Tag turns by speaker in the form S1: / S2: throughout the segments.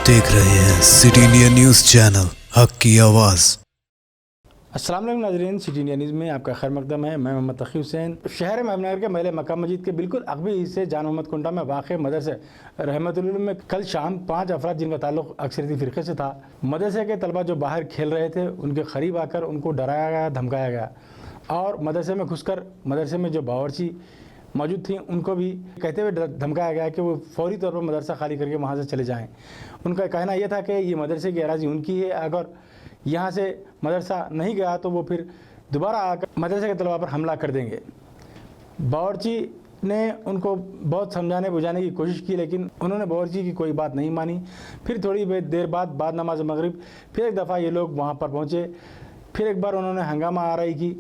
S1: देख रहे हैं सिटी इंडिया न्यूज़ चैनल, हक की आवाज़।
S2: अस्सलाम वालेकुम नाज़रीन, सिटी इंडिया न्यूज़ में आपका खैर मकदम है। मैं मोहम्मद तकी हुसैन। शहर महबूबनगर के महल मक्का मस्जिद के बिल्कुल अगबी हिस्से जान मोहम्मद कुंटा में वाक़ मदरसे रहमतुल उलूम में कल शाम 5 अफराद जिनका ताल्लुक़ अक्सरियती फ़िरक़े से था, मदरसे के तलबा जो बाहर खेल रहे थे उनके करीब आकर उनको डराया गया, धमकाया गया और मदरसे में घुसकर मदरसे में जो बावर्ची मौजूद थी उनको भी कहते हुए धमकाया गया कि वो फौरी तौर पर मदरसा खाली करके वहाँ से चले जाएँ। उनका कहना यह था कि ये मदरसे की अराज़ी उनकी है, अगर यहाँ से मदरसा नहीं गया तो वो फिर दोबारा आकर मदरसे के तलबा पर हमला कर देंगे। बावर्ची ने उनको बहुत समझाने बुझाने की कोशिश की, लेकिन उन्होंने बावर्ची की कोई बात नहीं मानी। फिर थोड़ी देर बाद नमाज मगरिब फिर एक दफ़ा ये लोग वहाँ पर पहुँचे। फिर एक बार उन्होंने हंगामा आराई की।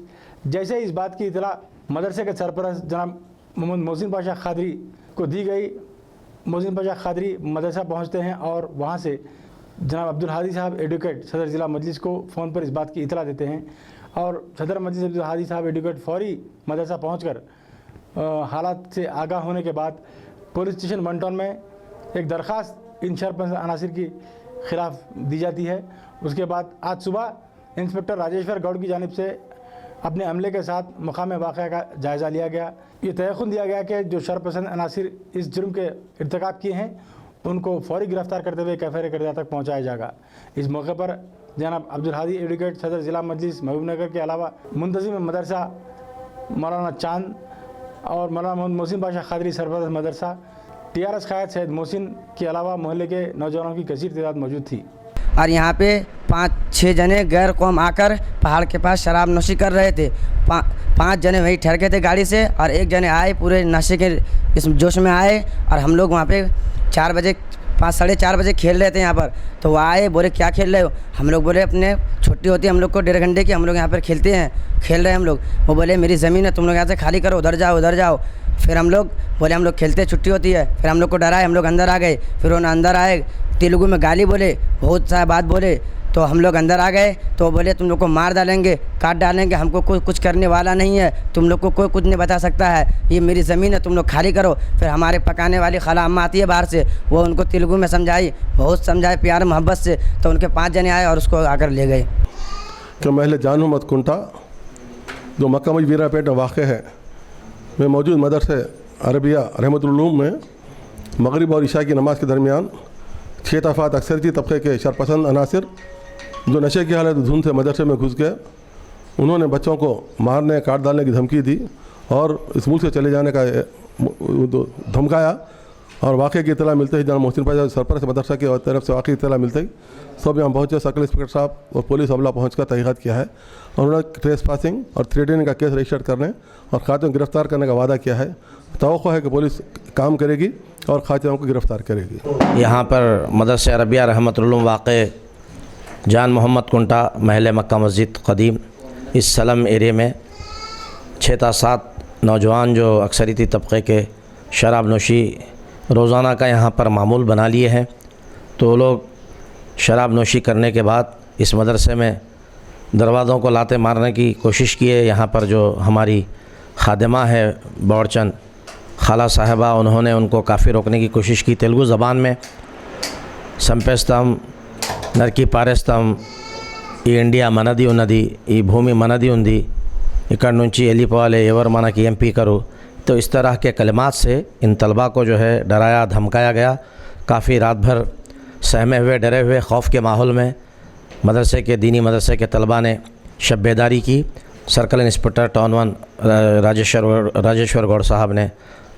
S2: जैसे इस बात की इतला मदरसे के सरपरस्त जनाब मोहम्मद मोहसिन पाशा खादरी को दी गई, मोहसिन पाशा खादरी मदरसा पहुँचते हैं और वहाँ से जनाब अब्दुल हादी साहब एडवोकेट सदर ज़िला मजलिस को फ़ोन पर इस बात की इतला देते हैं और सदर मजलिस अब्दुल हादी साहब एडवोकेट फौरी मदरसा पहुंचकर हालात से आगाह होने के बाद पुलिस स्टेशन वन टाउन में एक दरख्वास्त इन शरपसंद अनासिर के ख़िलाफ़ दी जाती है। उसके बाद आज सुबह इंस्पेक्टर राजेश्वर गौड़ की जानिब से अपने अमले के साथ मकाम वाक़या का जायज़ा लिया गया। ये तयक़ुन दिया गया कि जो शरपसंद अनासिर इस जुर्म के इर्तिकाब किए हैं उनको फौरी गिरफ़्तार करते हुए कैफ़े करदा तक पहुँचाया जाएगा। इस मौके पर जनाब अब्दुल हादी एडवोकेट सदर ज़िला मजलिस महबूबनगर के अलावा मुंतज़िम मदरसा मौलाना चांद और मौलाना मोहम्मद मोहसिन पाशा खादरी सरपरस्त मदरसा TRS क़ायद सैयद मोहसिन के अलावा मोहल्ले के नौजवानों की कसीर तादाद मौजूद थी।
S3: और यहाँ पे 5-6 जने गैर कौम आकर पहाड़ के पास शराब नोशी कर रहे थे। 5 जने वहीं ठहर के थे गाड़ी से और एक जने आए पूरे नशे के इस जोश में आए और हम लोग वहाँ पे 4 बजे 5-4:30 बजे खेल रहे थे यहाँ पर। तो वो आए, बोले क्या खेल रहे हो? हम लोग बोले अपने छुट्टी होती है हम लोग को 1.5 घंटे की, हम लोग यहाँ पर खेलते हैं, खेल रहे हैं हम लोग। वो बोले मेरी ज़मीन है, तुम लोग यहाँ से खाली करो, उधर जाओ उधर जाओ। फिर हम लोग बोले हम लोग खेलते हैं, छुट्टी होती है। फिर हम लोग को डराए, हम लोग अंदर आ गए। फिर उन्होंने अंदर आए, तेलुगु में गाली बोले, बहुत सारा बात बोले। तो हम लोग अंदर आ गए तो बोले तुम लोग को मार डालेंगे, काट डालेंगे, हमको कोई कुछ करने वाला नहीं है, तुम लोग को कोई कुछ नहीं बता सकता है, ये मेरी ज़मीन है, तुम लोग खाली करो। फिर हमारे पकाने वाली खाला अम्मा आती है बाहर से, वो उनको तेलुगु में समझाई, बहुत समझाए प्यार मोहब्बत से। तो उनके 5 जने आए और उसको आकर ले गए।
S4: कि महल जान मोहम्मद कुंटा जो मक्का मस्जिद वीरापेट में वाक़ है में मौजूद मदरसे अरबिया रहमतुल उलूम में मगरिब और इशा की नमाज के दरमियान 6 अफराद अक्सरियती तबके के शरपसंद अनासिर जो नशे की हालत धुन से मदरसे में घुस गए, उन्होंने बच्चों को मारने काट डालने की धमकी दी और इस मुल्क से चले जाने का धमकाया। और वाक़े की इतला मिलते ही जनाब मोहसिन पाशा सरपरस्त मदरसा की तरफ से वाक़ई इतला मिलते ही सब यहाँ पहुँचे। सर्कल इंस्पेक्टर साहब और पुलिस अमला पहुँच कर तहक़ीक़ात किया है और उन्होंने ट्रेस पासिंग और थ्रेटनिंग का केस रजिस्टर करने और खातियों को गिरफ़्तार करने का वादा किया है। तवक्को है कि पुलिस काम करेगी और खातियों को गिरफ़्तार करेगी।
S5: यहाँ पर मदरसे अरबिया रहमतुल उलूम वाक़ जान मोहम्मद कुंटा महल मक्का मस्जिद क़दीम इस सलम एरिया में 6-7 नौजवान जो अक्सरियती तबके के शराब नोशी रोज़ाना का यहाँ पर मामूल बना लिए हैं। तो लोग शराब नोशी करने के बाद इस मदरसे में दरवाज़ों को लाते मारने की कोशिश किए। यहाँ पर जो हमारी खादिमा है बौड़चंद खाला साहिबा, उन्होंने उनको काफ़ी रोकने की कोशिश की। तेलुगु ज़बान में संपेस्तम नरकी पारेस्तम ఈ ఇండియా మనది ఉన్నది, ఈ భూమి మనది ఉంది, ఇక్కడ నుంచి వెళ్ళిపోవాలి, ఎవరు మనకి ఎంపీ करो। तो इस तरह के कलिमात से इन तलबा को जो है डराया धमकाया गया। काफ़ी रात भर सहमे हुए डरे हुए खौफ के माहौल में मदरसे के दीनी मदरसे के तलबा ने शब बेदारी की। Circle inspector town 1 Rajeshwar Gaur साहब ने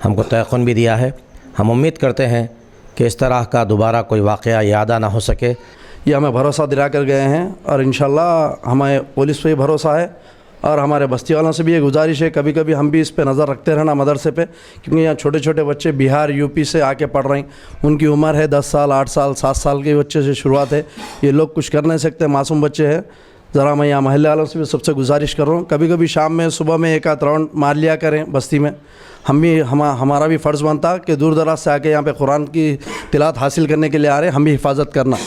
S5: हमको तयक़ुन भी दिया है। हम उम्मीद करते हैं कि इस तरह का दोबारा कोई वाक़या यादा ना हो सके।
S6: ये हमें भरोसा दिला कर गए हैं और इंशाल्लाह हमें पुलिस पे भरोसा है और हमारे बस्ती वालों से भी ये गुजारिश है कभी कभी हम भी इस पे नज़र रखते रहना मदरसे पे, क्योंकि यहाँ छोटे छोटे बच्चे बिहार यूपी से आके पढ़ रहे हैं। उनकी उम्र है 10 साल 8 साल 7 साल के बच्चे से शुरुआत है। ये लोग कुछ कर नहीं सकते, मासूम बच्चे हैं। ज़रा मैं यहाँ महल्ले वालों से भी सबसे गुजारिश कर रहा हूँ, कभी कभी शाम में सुबह में एक आध राउंड मार लिया करें बस्ती में। हमारा भी फ़र्ज़ बनता कि दूर दराज से आके यहाँ पे कुरान की तिलावत हासिल करने के लिए आ रहे हैं, हम भी हिफाजत करना।